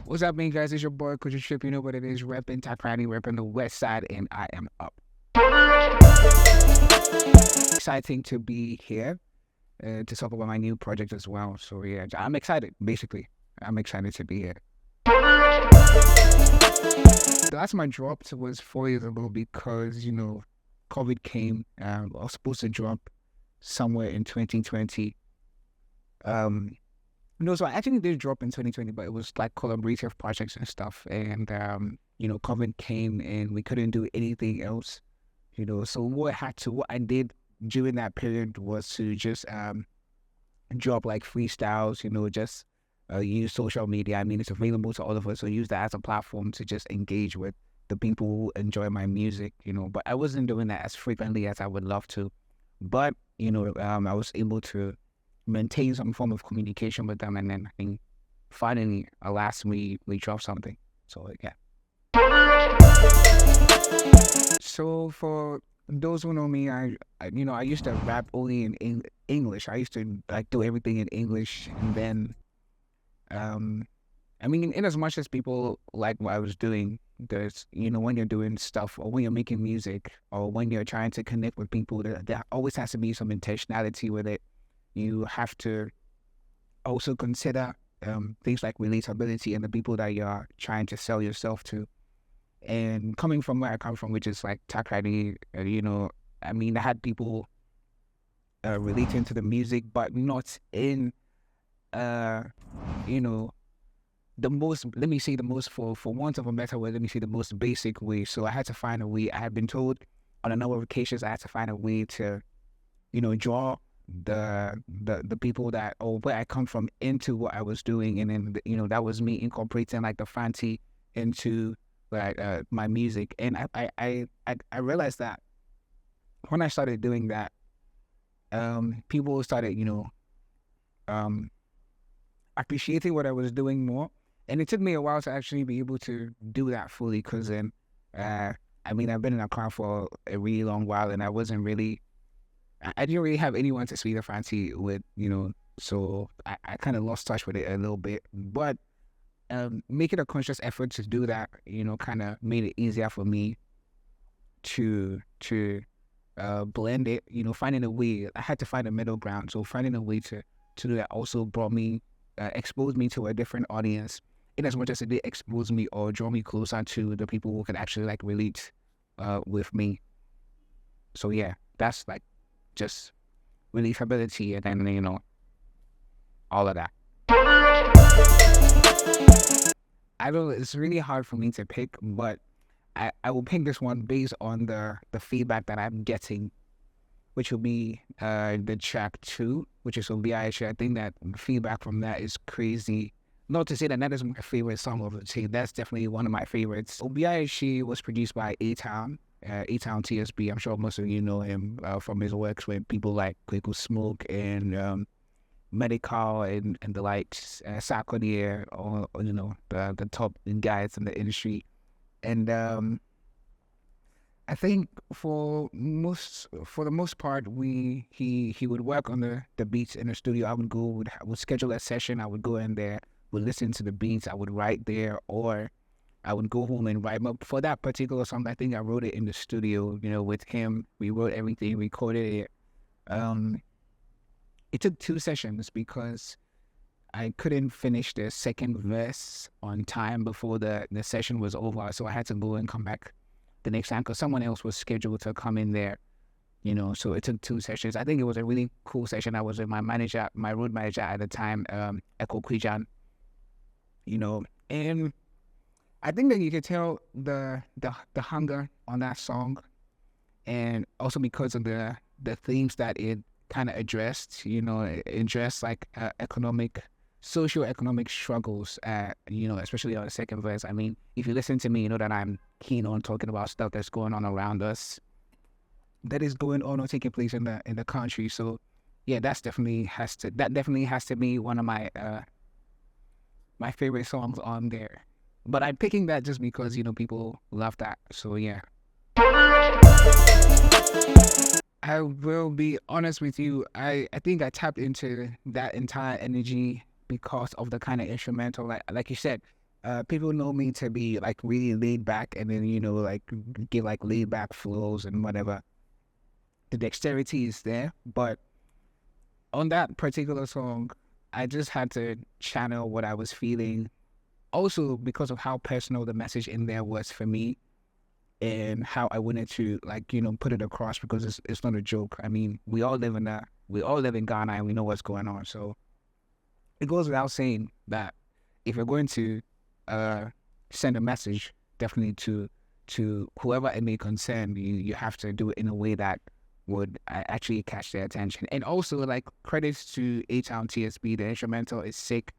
What's up, man, guys? It's your boy, Kojo Trip. You know what it is. Repping Takrani, repping the West Side, and I am up. Exciting to be here to talk about my new project as well. So, yeah, I'm excited, basically. I'm excited to be here. The last time I dropped was 4 years ago because, COVID came. I was supposed to drop somewhere in 2020. No, so I actually did drop in 2020, but it was like collaborative projects and stuff. And, COVID came and we couldn't do anything else, So what I did during that period was to just drop like freestyles, just use social media. I mean, it's available to all of us, so use that as a platform to just engage with the people who enjoy my music, But I wasn't doing that as frequently as I would love to. But, I was able to maintain some form of communication with them, and then I think finally, last we dropped something. So yeah. So for those who know me, I used to rap only in English. I used to do everything in English, and then in as much as people like what I was doing, there's when you're doing stuff or when you're making music or when you're trying to connect with people, there always has to be some intentionality with it. You have to also consider things like relatability and the people that you're trying to sell yourself to. And coming from where I come from, which is like Takrani, I had people relating to the music, but not in, the most, let me say the most, for want of a better word, let me say the most basic way. So I had to find a way. I had been told on a number of occasions I had to find a way to, draw the people that, or where I come from, into what I was doing. And then that was me incorporating like the fancy into my music. And I realized that when I started doing that, people started appreciating what I was doing more. And it took me a while to actually be able to do that fully, because then I've been in a car for a really long while, and I didn't really have anyone to speak the fancy with, so I kind of lost touch with it a little bit. But making a conscious effort to do that, kind of made it easier for me to blend it, finding a way. I had to find a middle ground. So finding a way to do that also exposed me to a different audience, in as much as it did expose me or draw me closer to the people who could actually relate with me. So yeah, that's just relatability, and then all of that. It's really hard for me to pick, but I will pick this one based on the feedback that I'm getting, which will be the track 2, which is unveils. I think that the feedback from that is crazy. Not to say that is my favorite song of the team. That's definitely one of my favorites. Unveils was produced by A-Town. A-Town TSB. I'm sure most of you know him from his works with people like Quickle Smoke and Medical and the likes, Sarkodie, or the top guys in the industry. And I think for the most part, he would work on the beats in the studio. I would schedule a session. I would go in there, would listen to the beats. I would write there, or I would go home and write. But for that particular song, I think I wrote it in the studio, with him. We wrote everything, recorded it. It took 2 sessions because I couldn't finish the second verse on time before the session was over. So I had to go and come back the next time because someone else was scheduled to come in there, So it took 2 sessions. I think it was a really cool session. I was with my road manager at the time, Echo Kwijan, and I think that you could tell the hunger on that song, and also because of the themes that it kind of addressed, it addressed socio-economic struggles, especially on the second verse. I mean, if you listen to me, you know that I'm keen on talking about stuff that's going on around us, that is going on or taking place in the country. So yeah, that definitely has to be one of my my favorite songs on there. But I'm picking that just because people love that. So yeah. I will be honest with you. I think I tapped into that entire energy because of the kind of instrumental, like you said, people know me to be like really laid back, and then like give like laid back flows and whatever. The dexterity is there, but on that particular song, I just had to channel what I was feeling. Also, because of how personal the message in there was for me, and how I wanted to like put it across, because it's not a joke. I mean, we all live in Ghana, and we know what's going on. So it goes without saying that if you're going to send a message, definitely to whoever it may concern, you have to do it in a way that would actually catch their attention. And also, like, credits to A-Town TSB, the instrumental is sick,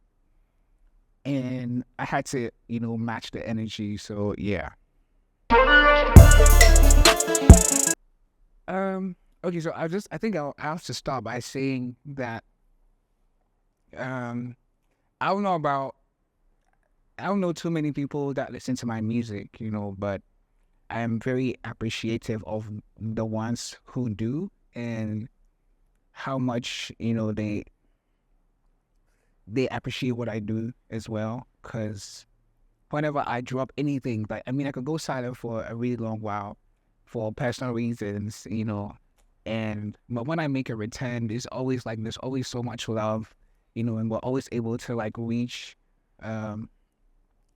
and I had to match the energy. So yeah. Okay, so I think I'll have to start by saying that I don't know about I don't know too many people that listen to my music, but I'm very appreciative of the ones who do, and how much they appreciate what I do as well. Because whenever I drop anything, like, I mean, I could go silent for a really long while for personal reasons, but when I make a return, there's always so much love, and we're always able to like reach,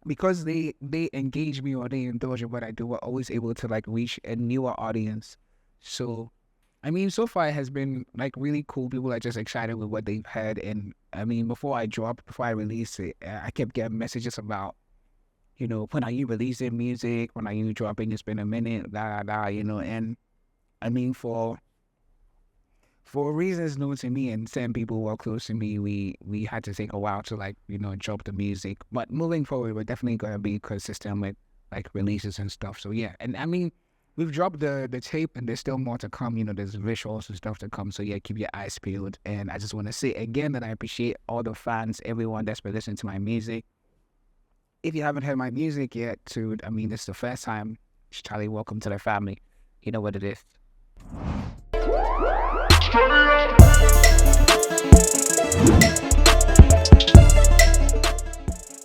because they engage me or they indulge in what I do, we're always able to like reach a newer audience. So I mean, so far it has been like really cool. People are just excited with what they've heard. And I mean, before I release it, I kept getting messages about, when are you releasing music? When are you dropping? It's been a minute, and I mean, for reasons known to me and certain people who are close to me, we had to take a while to like, drop the music. But moving forward, we're definitely going to be consistent with like releases and stuff. So yeah, and I mean, we've dropped the tape, and there's still more to come. There's visuals and stuff to come. So yeah, keep your eyes peeled. And I just want to say again that I appreciate all the fans, everyone that's been listening to my music. If you haven't heard my music yet, dude, I mean, this is the first time, Charlie, welcome to the family. You know what it is.